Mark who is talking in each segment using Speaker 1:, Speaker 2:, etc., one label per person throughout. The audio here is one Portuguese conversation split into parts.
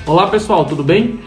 Speaker 1: Olá pessoal, tudo bem?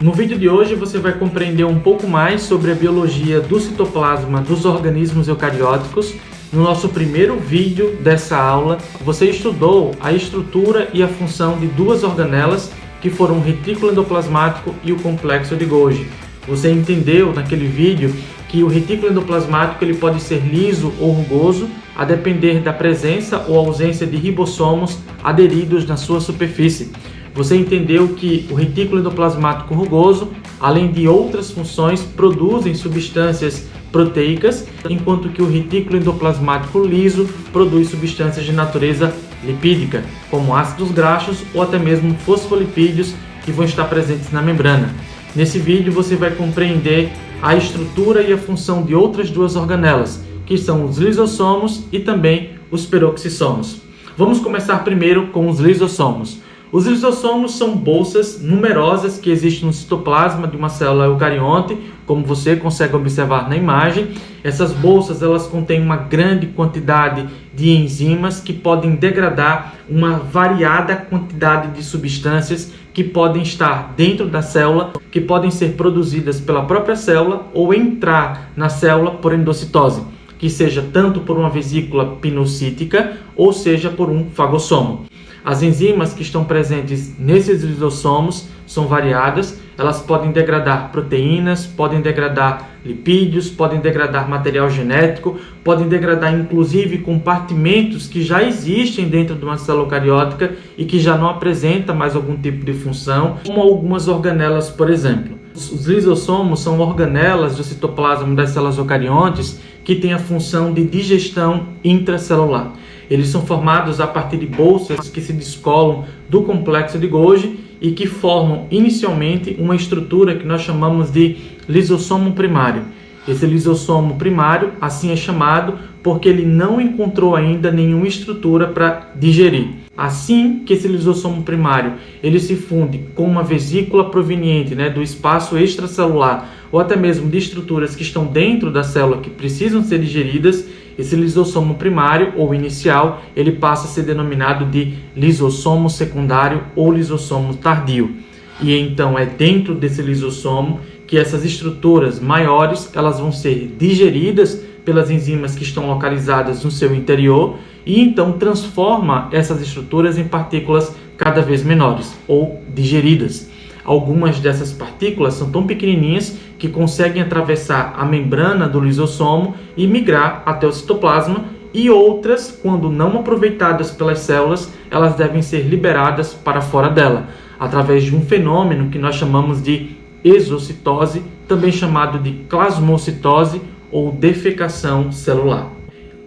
Speaker 1: No vídeo de hoje você vai compreender um pouco mais sobre a biologia do citoplasma dos organismos eucarióticos. No nosso primeiro vídeo dessa aula, você estudou a estrutura e a função de duas organelas que foram o retículo endoplasmático e o complexo de Golgi. Você entendeu naquele vídeo que o retículo endoplasmático ele pode ser liso ou rugoso, a depender da presença ou ausência de ribossomos aderidos na sua superfície. Você entendeu que o retículo endoplasmático rugoso, além de outras funções, produzem substâncias proteicas, enquanto que o retículo endoplasmático liso produz substâncias de natureza lipídica, como ácidos graxos ou até mesmo fosfolipídios que vão estar presentes na membrana. Nesse vídeo você vai compreender a estrutura e a função de outras duas organelas, que são os lisossomos e também os peroxissomos. Vamos começar primeiro com os lisossomos. Os lisossomos são bolsas numerosas que existem no citoplasma de uma célula eucarionte, como você consegue observar na imagem. Essas bolsas elas contêm uma grande quantidade de enzimas que podem degradar uma variada quantidade de substâncias que podem estar dentro da célula, que podem ser produzidas pela própria célula ou entrar na célula por endocitose, que seja tanto por uma vesícula pinocítica ou seja por um fagossomo. As enzimas que estão presentes nesses lisossomos são variadas, elas podem degradar proteínas, podem degradar lipídios, podem degradar material genético, podem degradar inclusive compartimentos que já existem dentro de uma célula eucariótica e que já não apresentam mais algum tipo de função, como algumas organelas, por exemplo. Os lisossomos são organelas do citoplasma das células eucariontes que têm a função de digestão intracelular. Eles são formados a partir de bolsas que se descolam do complexo de Golgi e que formam inicialmente uma estrutura que nós chamamos de lisossomo primário. Esse lisossomo primário assim é chamado porque ele não encontrou ainda nenhuma estrutura para digerir. Assim que esse lisossomo primário ele se funde com uma vesícula proveniente do espaço extracelular ou até mesmo de estruturas que estão dentro da célula que precisam ser digeridas, esse lisossomo primário ou inicial ele passa a ser denominado de lisossomo secundário ou lisossomo tardio. E então é dentro desse lisossomo que essas estruturas maiores elas vão ser digeridas pelas enzimas que estão localizadas no seu interior e então transforma essas estruturas em partículas cada vez menores ou digeridas. Algumas dessas partículas são tão pequenininhas que conseguem atravessar a membrana do lisossomo e migrar até o citoplasma, e outras, quando não aproveitadas pelas células, elas devem ser liberadas para fora dela, através de um fenômeno que nós chamamos de exocitose, também chamado de plasmocitose ou defecação celular.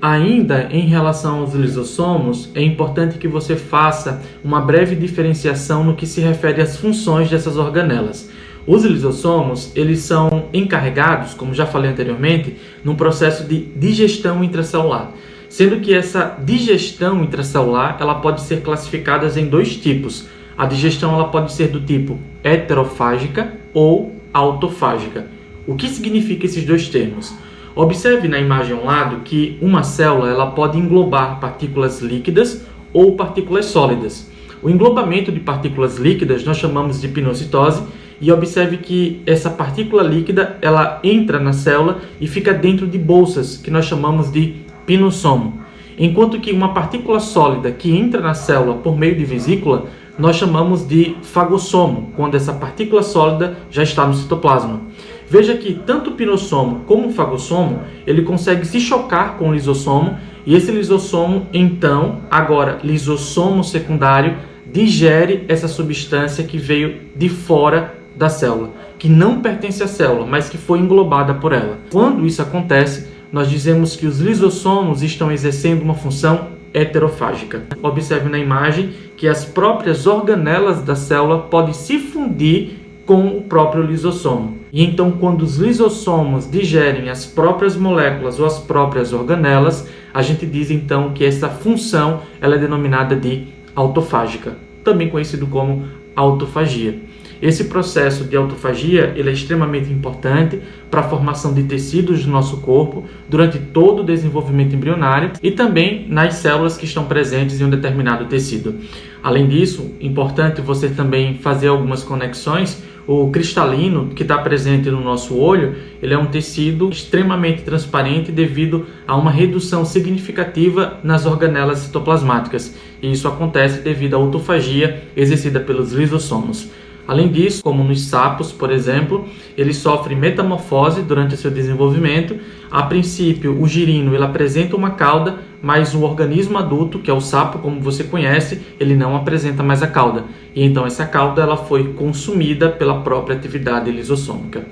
Speaker 1: Ainda em relação aos lisossomos, é importante que você faça uma breve diferenciação no que se refere às funções dessas organelas. Os lisossomos, eles são encarregados, como já falei anteriormente, num processo de digestão intracelular, sendo que essa digestão intracelular ela pode ser classificada em dois tipos. A digestão ela pode ser do tipo heterofágica ou autofágica. O que significa esses dois termos? Observe na imagem ao lado que uma célula ela pode englobar partículas líquidas ou partículas sólidas. O englobamento de partículas líquidas nós chamamos de pinocitose, e observe que essa partícula líquida ela entra na célula e fica dentro de bolsas que nós chamamos de pinossomo. Enquanto que uma partícula sólida que entra na célula por meio de vesícula nós chamamos de fagossomo, quando essa partícula sólida já está no citoplasma. Veja que tanto o pinossomo como o fagossomo, ele consegue se chocar com o lisossomo, e esse lisossomo, então, agora lisossomo secundário, digere essa substância que veio de fora da célula, que não pertence à célula, mas que foi englobada por ela. Quando isso acontece, nós dizemos que os lisossomos estão exercendo uma função heterofágica. Observe na imagem que as próprias organelas da célula podem se fundir com o próprio lisossomo. E então, quando os lisossomos digerem as próprias moléculas ou as próprias organelas, a gente diz então que essa função ela é denominada de autofágica, também conhecido como autofagia. Esse processo de autofagia ele é extremamente importante para a formação de tecidos do nosso corpo durante todo o desenvolvimento embrionário e também nas células que estão presentes em um determinado tecido. Além disso, importante você também fazer algumas conexões. O cristalino que está presente no nosso olho, ele é um tecido extremamente transparente devido a uma redução significativa nas organelas citoplasmáticas. E isso acontece devido à autofagia exercida pelos lisossomos. Além disso, como nos sapos, por exemplo, ele sofre metamorfose durante o seu desenvolvimento. A princípio, o girino ele apresenta uma cauda, mas o organismo adulto, que é o sapo, como você conhece, ele não apresenta mais a cauda. E então essa cauda ela foi consumida pela própria atividade lisossômica.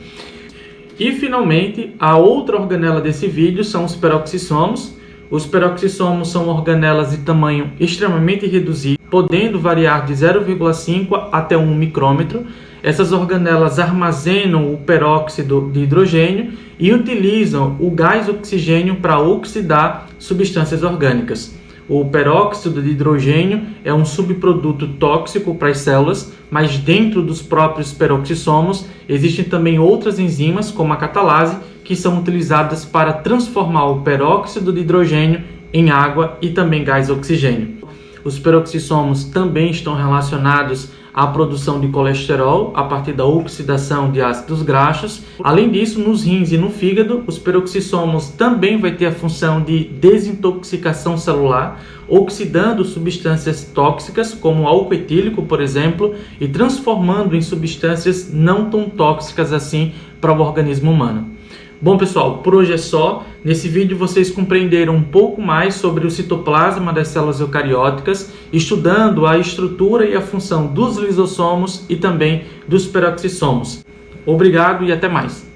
Speaker 1: E finalmente, a outra organela desse vídeo são os peroxissomos. Os peroxissomos são organelas de tamanho extremamente reduzido, podendo variar de 0,5 até 1 micrômetro. Essas organelas armazenam o peróxido de hidrogênio e utilizam o gás oxigênio para oxidar substâncias orgânicas. O peróxido de hidrogênio é um subproduto tóxico para as células, mas dentro dos próprios peroxissomos existem também outras enzimas, como a catalase, que são utilizadas para transformar o peróxido de hidrogênio em água e também gás oxigênio. Os peroxissomos também estão relacionados à produção de colesterol a partir da oxidação de ácidos graxos. Além disso, nos rins e no fígado, os peroxissomos também vão ter a função de desintoxicação celular, oxidando substâncias tóxicas, como álcool etílico, por exemplo, e transformando em substâncias não tão tóxicas assim para o organismo humano. Bom, pessoal, por hoje é só. Nesse vídeo vocês compreenderam um pouco mais sobre o citoplasma das células eucarióticas, estudando a estrutura e a função dos lisossomos e também dos peroxissomos. Obrigado e até mais!